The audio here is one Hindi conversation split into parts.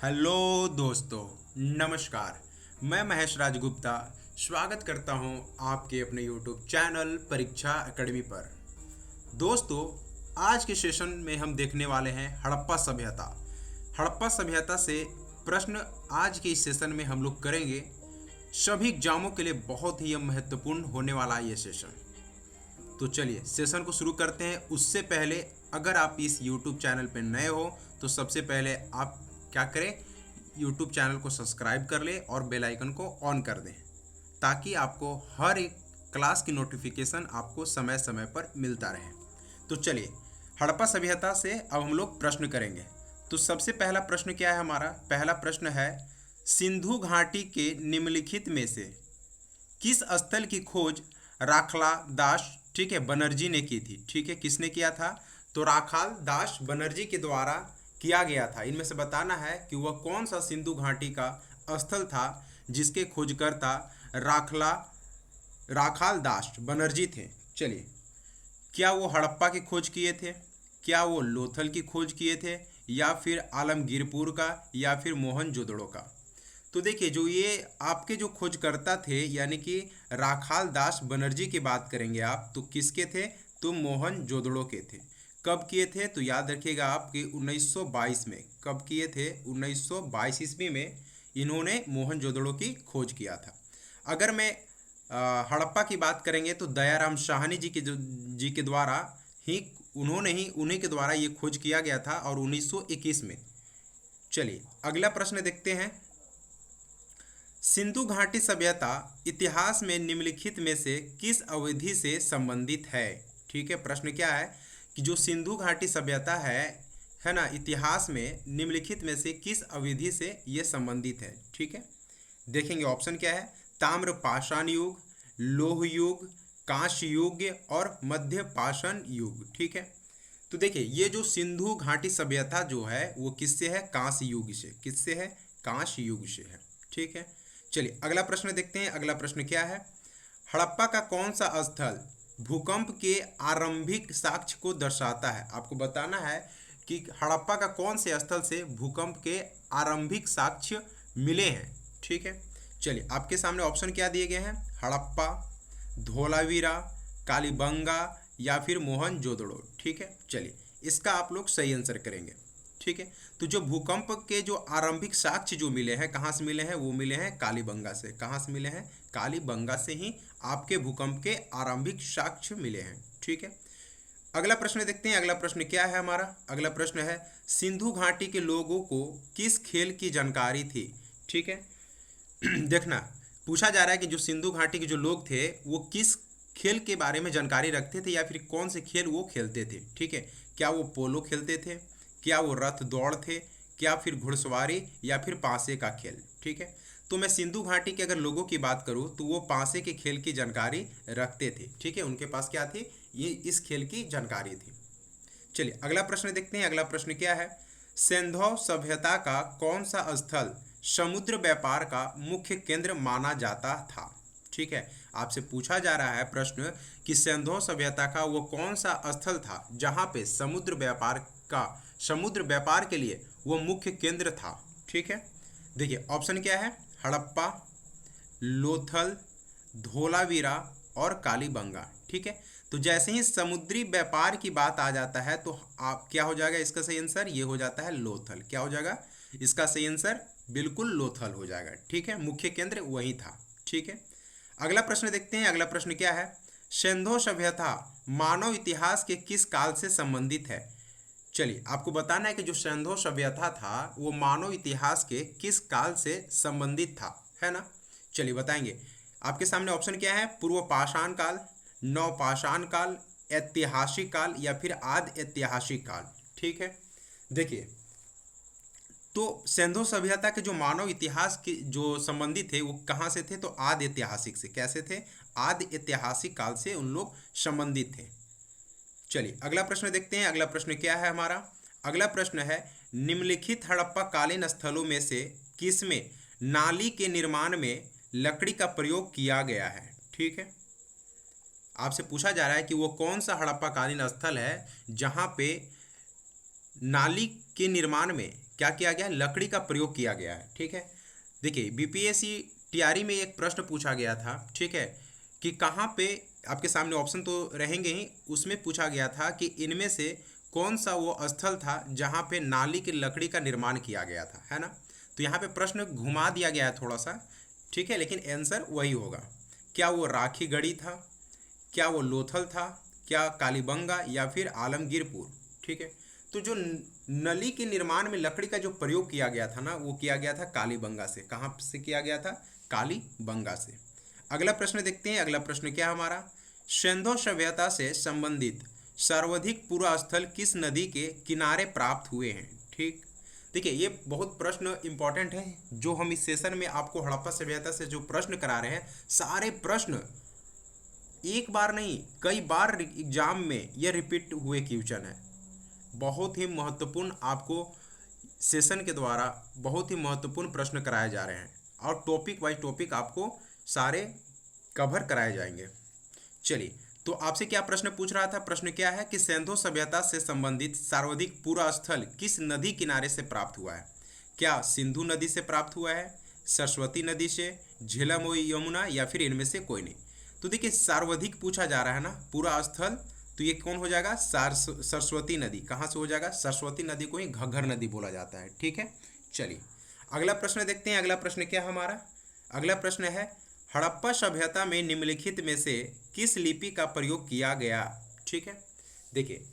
हेलो दोस्तों, नमस्कार। मैं महेश राजगुप्ता स्वागत करता हूं आपके अपने यूट्यूब चैनल परीक्षा एकेडमी पर। दोस्तों, आज के सेशन में हम देखने वाले हैं हड़प्पा सभ्यता। हड़प्पा सभ्यता से प्रश्न आज के इस सेशन में हम लोग करेंगे। सभी एग्जामों के लिए बहुत ही महत्वपूर्ण होने वाला है ये सेशन। तो चलिए सेशन को शुरू करते हैं। उससे पहले अगर आप इस YouTube चैनल पर नए हो तो सबसे पहले आप क्या करें, YouTube चैनल को सब्सक्राइब कर लें और बेल आइकन को ऑन कर दें, ताकि आपको हर एक क्लास की नोटिफिकेशन आपको समय समय पर मिलता रहे। तो चलिए हड़प्पा सभ्यता से अब हम लोग प्रश्न करेंगे। तो सबसे पहला प्रश्न क्या है हमारा? पहला प्रश्न है, सिंधु घाटी के निम्नलिखित में से किस स्थल की खोज राखला दास बनर्जी ने की थी? किसने किया था? तो राखाल दास बनर्जी के द्वारा किया गया था। इनमें से बताना है कि वह कौन सा सिंधु घाटी का स्थल था जिसके खोजकर्ता राखाल दास बनर्जी थे। चलिए, क्या वो हड़प्पा की खोज किए थे, क्या वो लोथल की खोज किए थे, या फिर आलमगीरपुर का, या फिर मोहनजोदड़ो का? तो देखिए, जो ये आपके जो खोजकर्ता थे यानी कि राखाल दास बनर्जी की बात करेंगे आप, तो किसके थे? तो मोहनजोदड़ो के थे। कब किए थे? तो याद रखिएगा आप कि 1922 में। कब किए थे? 1922 ईस्वी में इन्होंने मोहनजोदड़ो की खोज किया था। अगर मैं हड़प्पा की बात करेंगे तो दयाराम साहनी जी के द्वारा ही उन्हीं के द्वारा ये खोज किया गया था, और 1921 में। चलिए अगला प्रश्न देखते हैं। सिंधु घाटी सभ्यता इतिहास में निम्नलिखित में से किस अवधि से संबंधित है? प्रश्न क्या है कि जो सिंधु घाटी सभ्यता है ना, इतिहास में निम्नलिखित में से किस अवधि से ये संबंधित है? देखेंगे ऑप्शन क्या है। ताम्र पाषाण युग, लोह युग, कांस्य युग और मध्य पाषाण युग। तो देखिए, ये जो सिंधु घाटी सभ्यता जो है वो किससे है? कांस्य युग से। किससे है? कांस्य युग से है। चलिए अगला प्रश्न देखते हैं। अगला प्रश्न क्या है? हड़प्पा का कौन सा स्थल भूकंप के आरंभिक साक्ष्य को दर्शाता है? आपको बताना है कि हड़प्पा का कौन से स्थल से भूकंप के आरंभिक साक्ष्य मिले हैं। चलिए आपके सामने ऑप्शन क्या दिए गए हैं? हड़प्पा, धोलावीरा, कालीबंगा या फिर मोहनजोदड़ो। चलिए इसका आप लोग सही आंसर करेंगे। तो जो भूकंप के जो आरंभिक साक्ष्य जो मिले हैं, कहाँ से मिले हैं? वो मिले हैं कालीबंगा से। कहाँ से मिले हैं? कालीबंगा से ही आपके भूकंप के आरंभिक साक्ष्य मिले हैं। अगला प्रश्न देखते हैं। अगला प्रश्न क्या है हमारा? अगला प्रश्न है, सिंधु घाटी के लोगों को किस खेल की जानकारी थी? देखना, पूछा जा रहा है कि जो सिंधु घाटी के जो लोग थे वो किस खेल के बारे में जानकारी रखते थे, या फिर कौन से खेल वो खेलते थे। क्या वो पोलो खेलते थे, क्या वो रथ दौड़ थे, क्या फिर घुड़सवारी, या फिर पासे का खेल? तो मैं सिंधु घाटी के अगर लोगों की बात करूं तो वो पासे के खेल की जानकारी रखते थे। उनके पास क्या थी? ये इस खेल की जानकारी थी। चलिए अगला प्रश्न देखते हैं। अगला प्रश्न क्या है? सिंधु सभ्यता का कौन सा स्थल समुद्र व्यापार का मुख्य केंद्र माना जाता था? आपसे पूछा जा रहा है प्रश्न कि सिंधु सभ्यता का वो कौन सा स्थल था जहां पे समुद्र व्यापार के लिए वो मुख्य केंद्र था। देखिए ऑप्शन क्या है? हड़प्पा, लोथल, धोलावीरा और कालीबंगा। तो जैसे ही समुद्री व्यापार की बात आ जाता है तो आप क्या हो जाएगा? इसका सही आंसर ये हो जाता है लोथल। क्या हो जाएगा इसका सही आंसर? बिल्कुल लोथल हो जाएगा। मुख्य केंद्र वही था। अगला प्रश्न देखते हैं। अगला प्रश्न क्या है? सिंधु सभ्यता मानव इतिहास के किस काल से संबंधित है? चलिए आपको बताना है कि जो सिंधु सभ्यता था वो मानव इतिहास के किस काल से संबंधित था, है ना? चलिए बताएंगे। आपके सामने ऑप्शन क्या है? पूर्व पाषाण काल, नवपाषाण काल, ऐतिहासिक काल या फिर आदि ऐतिहासिक काल। देखिए, तो सिंधु सभ्यता के जो मानव इतिहास के जो संबंधित थे वो कहाँ से थे? तो आदि ऐतिहासिक से। कैसे थे? आदि ऐतिहासिक काल से उन लोग संबंधित थे। चलिए अगला प्रश्न देखते हैं। अगला प्रश्न क्या है हमारा? अगला प्रश्न है, निम्नलिखित हड़प्पा कालीन स्थलों में से किसमें नाली के निर्माण में लकड़ी का प्रयोग किया गया है? आपसे पूछा जा रहा है कि वो कौन सा हड़प्पा कालीन स्थल है जहां पे नाली के निर्माण में क्या किया गया है, लकड़ी का प्रयोग किया गया है। ठीक है, देखिए बीपीएससी टीआरई में एक प्रश्न पूछा गया था, ठीक है, कि कहाँ पे, आपके सामने ऑप्शन तो रहेंगे ही, उसमें पूछा गया था कि इनमें से कौन सा वो स्थल था जहाँ पे नाली की लकड़ी का निर्माण किया गया था, है ना। तो यहाँ पे प्रश्न घुमा दिया गया है थोड़ा सा, ठीक है, लेकिन आंसर वही होगा। क्या वो राखी गढ़ी था, क्या वो लोथल था, क्या कालीबंगा या फिर आलमगीरपुर। ठीक है, तो जो नली के निर्माण में लकड़ी का जो प्रयोग किया गया था ना, वो किया गया था कालीबंगा से। कहाँ से किया गया था, कालीबंगा से। अगला प्रश्न देखते हैं, अगला प्रश्न क्या है हमारा, सिंधु सभ्यता से संबंधित सर्वाधिक पूरा स्थल किस नदी के किनारे प्राप्त हुए हैं। ठीक, देखिए ये बहुत प्रश्न इंपॉर्टेंट है, जो हम इस सेशन में आपको हड़प्पा सभ्यता से जो प्रश्न करा रहे हैं, सारे प्रश्न एक बार नहीं कई बार एग्जाम में ये रिपीट हुए क्वेश्चन है। बहुत ही महत्वपूर्ण आपको सेशन के द्वारा बहुत ही महत्वपूर्ण प्रश्न कराए जा रहे हैं, और टॉपिक वाइज टॉपिक आपको सारे कवर कराए जाएंगे। चलिए, तो आपसे क्या प्रश्न पूछ रहा था, प्रश्न क्या है कि सिंधु सभ्यता से संबंधित सर्वाधिक पूरा स्थल किस नदी किनारे से प्राप्त हुआ है। क्या सिंधु नदी से प्राप्त हुआ है, सरस्वती नदी से, झेलम और यमुना, या फिर इनमें से कोई नहीं। तो देखिए सर्वाधिक पूछा जा रहा है ना पूरा स्थल, तो ये कौन हो जाएगा, सरस्वती नदी। कहाँ से हो जाएगा, सरस्वती नदी को ही घग्घर नदी बोला जाता है। ठीक है, चलिए अगला प्रश्न देखते हैं। अगला प्रश्न क्या हमारा, अगला प्रश्न है हड़प्पा सभ्यता में निम्नलिखित में से किस लिपि का प्रयोग किया गया। ठीक है, देखिए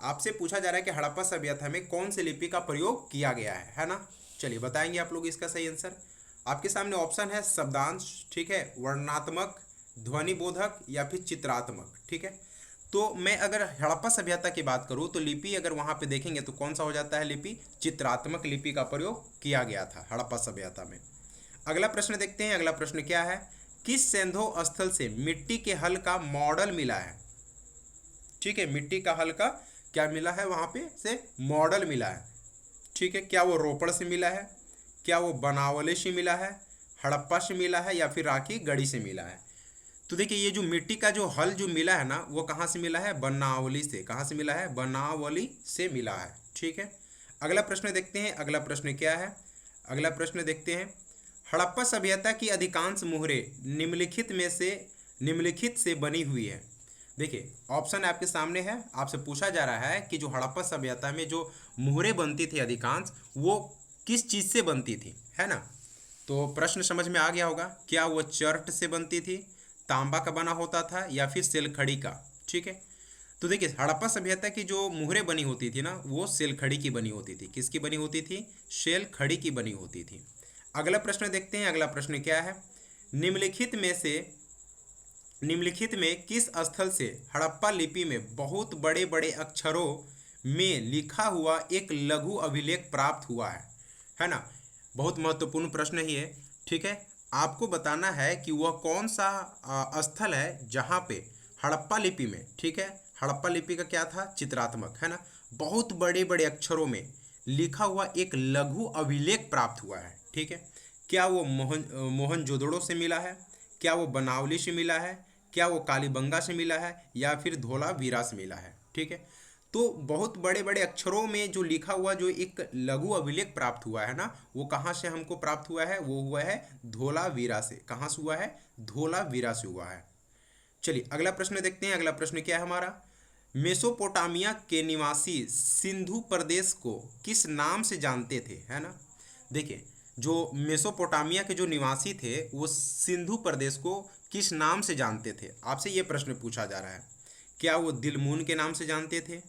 आपसे पूछा जा रहा है कि हड़प्पा सभ्यता में कौन सी लिपि का प्रयोग किया गया है ना। चलिए बताएंगे आप लोग इसका सही आंसर। आपके सामने ऑप्शन है शब्दांश, ठीक है, वर्णनात्मक, ध्वनि बोधक, या फिर चित्रात्मक। ठीक है, तो मैं अगर हड़प्पा सभ्यता की बात करूं तो लिपि अगर वहां पे देखेंगे तो कौन सा हो जाता है, लिपि चित्रात्मक लिपि का प्रयोग किया गया था हड़प्पा सभ्यता में। अगला प्रश्न देखते हैं, अगला प्रश्न क्या है, किस सिंधु स्थल से मिट्टी के हल का मॉडल मिला है। ठीक है, मिट्टी का हल का क्या मिला है, वहां पे से मॉडल मिला है। ठीक है, क्या वो रोपड़ से मिला है, क्या वो बनावली से मिला है, हड़प्पा से मिला है, या फिर राखी गढ़ी से मिला है। तो देखिए ये जो मिट्टी का जो हल जो मिला है ना, वो कहाँ से मिला है, बनावली से। कहाँ से मिला है, बनावली से मिला है। ठीक है, अगला प्रश्न देखते हैं, अगला प्रश्न क्या है, अगला प्रश्न देखते हैं, हड़प्पा सभ्यता की अधिकांश मुहरें निम्नलिखित से बनी हुई है। देखिए ऑप्शन आपके सामने है, आपसे पूछा जा रहा है कि जो हड़प्पा सभ्यता में जो मुहरें बनती थी अधिकांश, वो किस चीज़ से बनती थी, है ना। तो प्रश्न समझ में आ गया होगा, क्या वो चर्ट से बनती थी, तांबा का बना होता था, या फिर सेलखड़ी का। ठीक है, तो देखिए हड़प्पा सभ्यता की जो मुहरें बनी होती थी ना, वो सेलखड़ी की बनी होती थी। किसकी बनी होती थी, सेलखड़ी की बनी होती थी। अगला प्रश्न देखते हैं, अगला प्रश्न क्या है, निम्नलिखित में किस स्थल से हड़प्पा लिपि में बहुत बड़े बड़े अक्षरों में लिखा हुआ एक लघु अभिलेख प्राप्त हुआ है ना। बहुत महत्वपूर्ण प्रश्न ही है। ठीक है, आपको बताना है कि वह कौन सा स्थल है जहाँ पे हड़प्पा लिपि में, ठीक है, हड़प्पा लिपि का क्या था, चित्रात्मक, है ना, बहुत बड़े बड़े अक्षरों में लिखा हुआ एक लघु अभिलेख प्राप्त हुआ है। ठीक है, क्या वो मोहनजोदड़ो से मिला है, क्या वो बनावली से मिला है, क्या वो कालीबंगा से मिला है, या फिर धोलावीरा से मिला है। ठीक है, तो बहुत बड़े बड़े अक्षरों में जो लिखा हुआ जो एक लघु अभिलेख प्राप्त हुआ है ना, वो कहाँ से हमको प्राप्त हुआ है, वो हुआ है धोलावीरा से। कहाँ से हुआ है, धोलावीरा से हुआ है। चलिए अगला प्रश्न देखते हैं, अगला प्रश्न क्या है हमारा, मेसोपोटामिया के निवासी सिंधु प्रदेश को किस नाम से जानते थे, है ना। देखिए जो मेसोपोटामिया के जो निवासी थे वो सिंधु प्रदेश को किस नाम से जानते थे, आपसे ये प्रश्न पूछा जा रहा है। क्या वो दिलमून के नाम से जानते थे,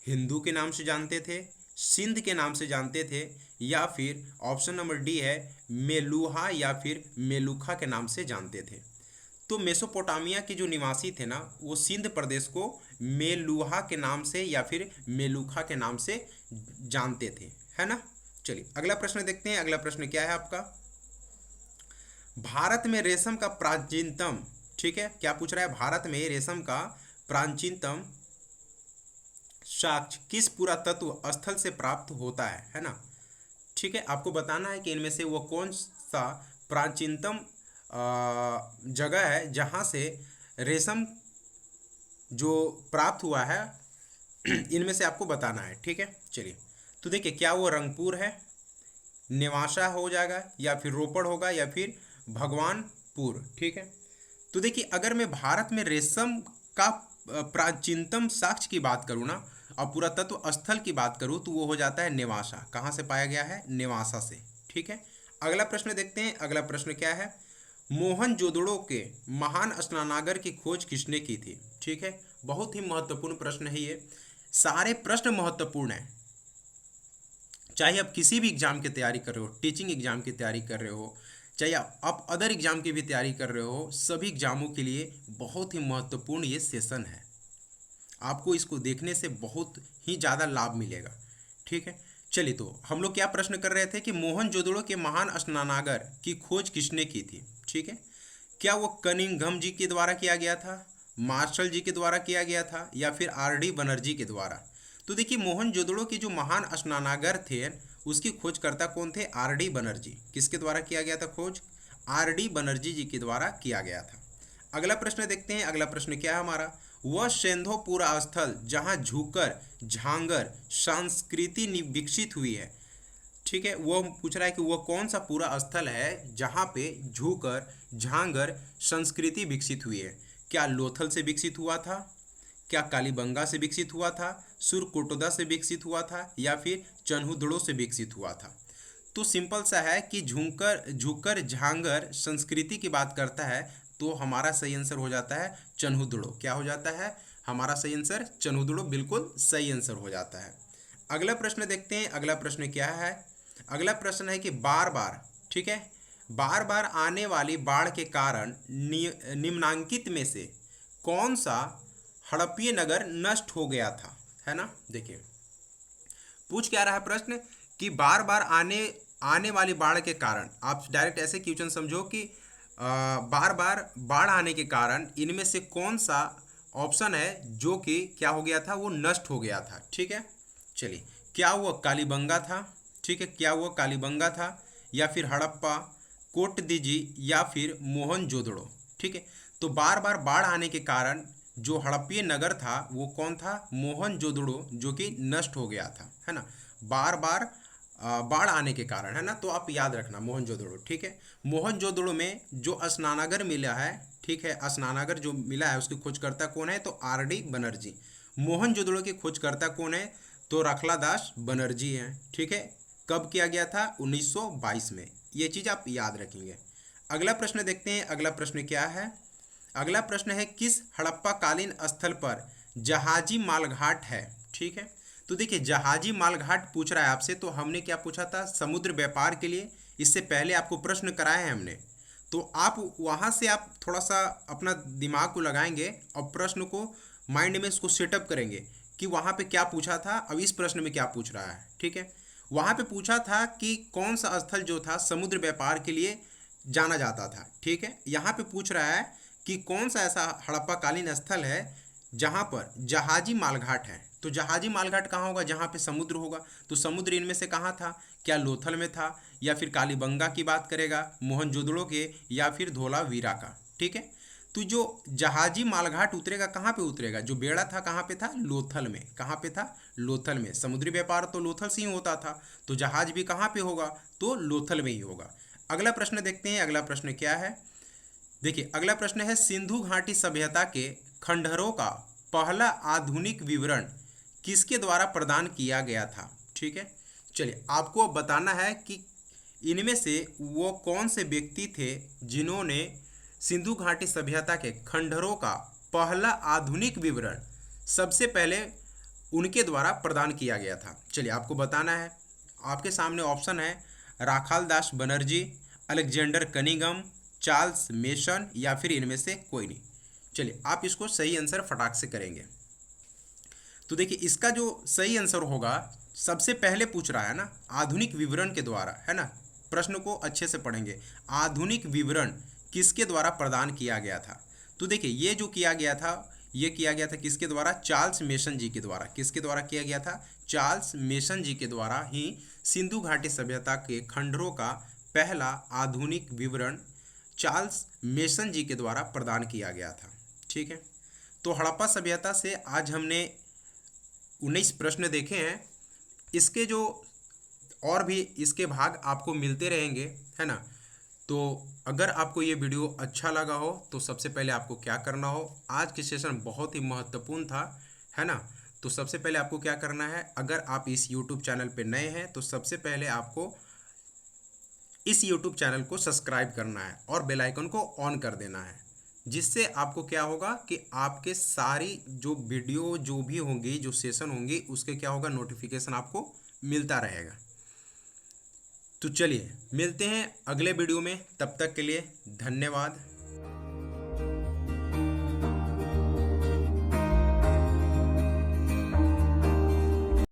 हिंदू के नाम से जानते थे, सिंध के नाम से जानते थे, या फिर ऑप्शन नंबर डी है मेलुहा या फिर मेलुखा के नाम से जानते थे। तो मेसोपोटामिया के जो निवासी थे ना, वो सिंध प्रदेश को मेलुहा के नाम से या फिर मेलुखा के नाम से जानते थे, है ना। चलिए अगला प्रश्न देखते हैं, अगला प्रश्न क्या है आपका, भारत में रेशम का प्राचीनतम, ठीक है, क्या पूछ रहा है, भारत में रेशम का प्राचीनतम साक्ष्य किस पुरातत्व स्थल से प्राप्त होता है ना। ठीक है, आपको बताना है कि इनमें से वो कौन सा प्राचीनतम जगह है जहाँ से रेशम जो प्राप्त हुआ है इनमें से आपको बताना है। ठीक है, चलिए तो देखिए क्या वो रंगपुर है, नेवासा हो जाएगा, या फिर रोपड़ होगा, या फिर भगवानपुर। ठीक है, तो देखिए अगर मैं भारत में रेशम का प्राचीनतम साक्ष्य की बात करूँ ना, और पुरातत्व स्थल की बात करूँ, तो वो हो जाता है नेवासा। कहाँ से पाया गया है? नेवासा से। ठीक है, अगला प्रश्न देखते हैं। अगला प्रश्न क्या है? मोहनजोदड़ो के महान स्नानागार की खोज किसने की थी? ठीक है, बहुत ही महत्वपूर्ण प्रश्न है ये। सारे प्रश्न महत्वपूर्ण हैं, चाहे आप किसी भी एग्जाम की तैयारी कर रहे हो, टीचिंग एग्जाम की तैयारी कर रहे हो, चाहे आप अदर एग्जाम की भी तैयारी कर रहे हो, सभी एग्जामों के लिए बहुत ही महत्वपूर्ण ये सेशन है। आपको इसको देखने से बहुत ही ज़्यादा लाभ मिलेगा। ठीक है, चलिए तो हम लोग क्या प्रश्न कर रहे थे कि मोहनजोदड़ो के महान स्नानागार की खोज किसने की थी? ठीक है, क्या वो कनिंघम जी के द्वारा किया गया था, मार्शल जी के द्वारा किया गया था, या फिर आर.डी. बनर्जी के द्वारा? तो देखिए मोहनजोदड़ो के जो महान स्नानागार थे उसकी खोजकर्ता कौन थे? आर.डी. बनर्जी। किसके द्वारा किया गया था खोज? आर.डी. बनर्जी जी के द्वारा किया गया था। अगला प्रश्न देखते हैं। अगला प्रश्न क्या है हमारा? वह सेंधोपुरा स्थल जहाँ झूकर झांगर संस्कृति विकसित हुई है। ठीक है, वो पूछ रहा है कि वह कौन सा पूरा स्थल है जहाँ पे झूकर झांगर संस्कृति विकसित हुई है? क्या लोथल से विकसित हुआ था, क्या कालीबंगा से विकसित हुआ था, सुरकोटोदा से विकसित हुआ था, या फिर चन्हुदड़ो से विकसित हुआ था? तो सिंपल सा है कि झुंकर झुकर झांगर संस्कृति की बात करता है, तो हमारा सही आंसर हो जाता है चन्हुदड़ो। क्या हो जाता है हमारा सही आंसर? चन्हुदड़ो बिल्कुल सही आंसर हो जाता है। अगला प्रश्न देखते हैं। अगला प्रश्न क्या है? अगला प्रश्न है कि बार बार, ठीक है, बार बार आने वाली बाढ़ के कारण निम्नांकित में से कौन सा हड़प्पीय नगर नष्ट हो गया था? है ना, देखिए पूछ क्या रहा है प्रश्न कि बार बार आने वाली बाढ़ के कारण, आप डायरेक्ट ऐसे क्वेश्चन समझो कि बार बार बाढ़ आने के कारण इनमें से कौन सा ऑप्शन है जो कि क्या हो गया था? वो नष्ट हो गया था। ठीक है, चलिए, क्या वो कालीबंगा था? ठीक है, क्या वो कालीबंगा था, या फिर हड़प्पा, कोटदीजी, या फिर मोहनजोदड़ो? ठीक है, तो बार बार बाढ़ आने के कारण जो हड़प्पीय नगर था वो कौन था? मोहनजोदड़ो, जो कि नष्ट हो गया था। है ना, बार बार बाढ़ आने के कारण, है ना, तो आप याद रखना मोहनजोदड़ो। ठीक है, मोहनजोदड़ो में जो स्नानागार मिला है, ठीक है, स्नानागार जो मिला है उसकी खोजकर्ता कौन है? तो आर.डी. बनर्जी। मोहनजोदड़ो की खोजकर्ता कौन है? तो रखलादास बनर्जी हैं। ठीक है, कब किया गया था? 1922 में। ये चीज़ आप याद रखेंगे। अगला प्रश्न देखते हैं। अगला प्रश्न क्या है? अगला प्रश्न है किस हड़प्पा कालीन स्थल पर जहाजी मालघाट है? ठीक है, तो देखिए जहाजी मालघाट पूछ रहा है आपसे, तो हमने क्या पूछा था? समुद्र व्यापार के लिए इससे पहले आपको प्रश्न कराए हैं हमने, तो आप वहाँ से आप थोड़ा सा अपना दिमाग को लगाएंगे और प्रश्न को माइंड में इसको सेटअप करेंगे कि वहाँ पे क्या पूछा था, अब इस प्रश्न में क्या पूछ रहा है। ठीक है, वहाँ पे पूछा था कि कौन सा स्थल जो था समुद्र व्यापार के लिए जाना जाता था। ठीक है, यहाँ पे पूछ रहा है कि कौन सा ऐसा हड़प्पा कालीन स्थल है जहाँ पर जहाजी मालघाट है। तो जहाजी मालघाट कहाँ होगा? जहाँ पे समुद्र होगा। तो समुद्र इनमें से कहाँ था? क्या लोथल में था, या फिर कालीबंगा की बात करेगा, मोहनजोदड़ो के, या फिर धोलावीरा का? ठीक है, तो जो जहाजी मालघाट उतरेगा कहाँ पे उतरेगा? जो बेड़ा था कहाँ पे था? लोथल में। कहाँ पे था? लोथल में। समुद्री व्यापार तो लोथल से ही होता था, तो जहाज भी कहाँ पे होगा? तो लोथल में ही होगा। अगला प्रश्न देखते हैं। अगला प्रश्न क्या है? देखिए अगला प्रश्न है सिंधु घाटी सभ्यता के खंडहरों का पहला आधुनिक विवरण किसके द्वारा प्रदान किया गया था? ठीक है, चलिए आपको बताना है कि इनमें से वो कौन से व्यक्ति थे जिन्होंने सिंधु घाटी सभ्यता के खंडहरों का पहला आधुनिक विवरण सबसे पहले उनके द्वारा प्रदान किया गया था। चलिए आपको बताना है। आपके सामने ऑप्शन है Rakhaldas Banerjee, Alexander Cunningham, Charles mason, या फिर इनमें से कोई नहीं। चलिए आप इसको सही आंसर फटाक से करेंगे। तो देखिए इसका जो सही आंसर होगा, सबसे पहले पूछ रहा है ना आधुनिक विवरण के द्वारा, है ना, प्रश्न को अच्छे से पढ़ेंगे। आधुनिक विवरण किसके द्वारा प्रदान किया गया था? तो देखिए ये जो किया गया था, ये किया गया था किसके द्वारा? चार्ल्स मेसन जी के द्वारा। किसके द्वारा किया गया था? चार्ल्स मेसन जी के द्वारा ही सिंधु घाटी सभ्यता के खंडहरों का पहला आधुनिक विवरण चार्ल्स मेसन जी के द्वारा प्रदान किया गया था। ठीक है, तो हड़प्पा सभ्यता से आज हमने 19 प्रश्न देखे हैं। इसके जो और भी इसके भाग आपको मिलते रहेंगे, है ना। तो अगर आपको ये वीडियो अच्छा लगा हो तो सबसे पहले आपको क्या करना हो, आज की सेशन बहुत ही महत्वपूर्ण था, है ना। तो सबसे पहले आपको क्या करना है, अगर आप इस यूट्यूब चैनल पे नए हैं तो सबसे पहले आपको इस यूट्यूब चैनल को सब्सक्राइब करना है और बेल आइकन को ऑन कर देना है, जिससे आपको क्या होगा कि आपके सारी जो वीडियो जो भी होंगी, जो सेशन होंगी, उसके क्या होगा, नोटिफिकेशन आपको मिलता रहेगा। तो चलिए मिलते हैं अगले वीडियो में, तब तक के लिए धन्यवाद।